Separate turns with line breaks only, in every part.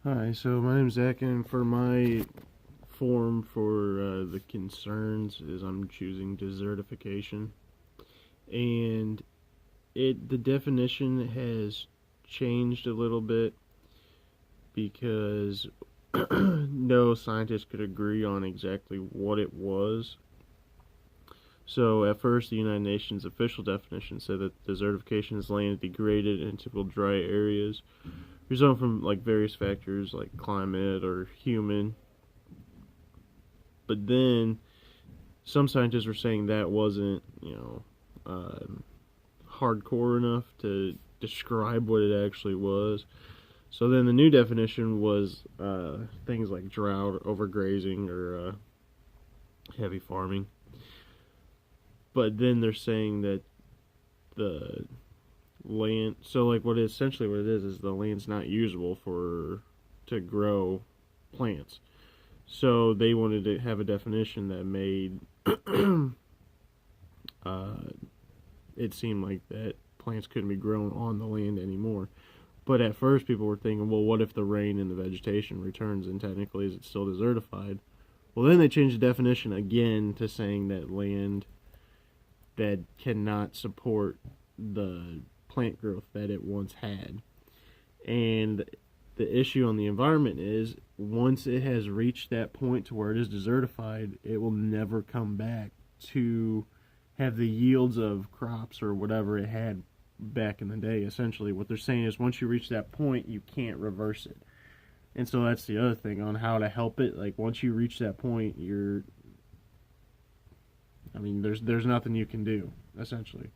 Hi, so my name's Zach, and for my form for the concerns is I'm choosing desertification, and the definition has changed a little bit because no scientist could agree on exactly what it was. So at first, the United Nations official definition said that desertification is land degraded in typical dry areas resulting from like various factors like climate or human. But then some scientists were saying that wasn't, hardcore enough to describe what it actually was. So then the new definition was things like drought, overgrazing, or heavy farming. But then they're saying that the land, so like essentially what it is the land's not usable for to grow plants. So they wanted to have a definition that made uh, it seem like that plants couldn't be grown on the land anymore. But at first, people were thinking, well, what if the rain and the vegetation returns, and technically is it still desertified? Well, then they changed the definition again to saying that land that cannot support the plant growth that it once had. And the issue on the environment is once it has reached that point to where it is desertified, it will never come back to have the yields of crops or whatever it had back in the day. Essentially, what they're saying is once you reach that point, you can't reverse it. And so that's the other thing on how to help it. Like once you reach that point, there's nothing you can do essentially.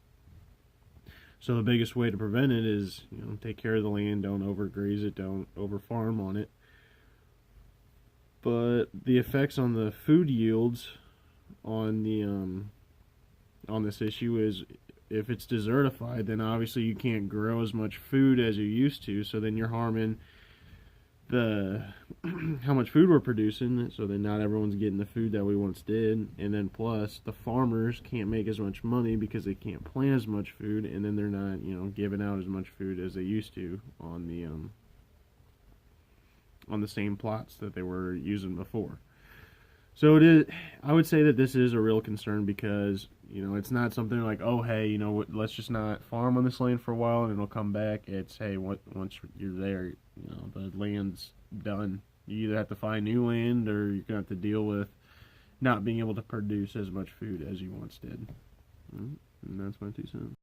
So the biggest way to prevent it is, take care of the land, don't overgraze it, don't overfarm on it. But the effects on the food yields on the on this issue is if it's desertified, then obviously you can't grow as much food as you used to. So then you're harming the how much food we're producing. So then not everyone's getting the food that we once did, and then plus the farmers can't make as much money because they can't plant as much food, and then they're not giving out as much food as they used to on the same plots that they were using before. So it is. I would say that this is a real concern because it's not something like, oh hey, let's just not farm on this land for a while and it'll come back. It's hey, once you're there, the land's done. You either have to find new land or you're gonna have to deal with not being able to produce as much food as you once did. And that's my 2 cents.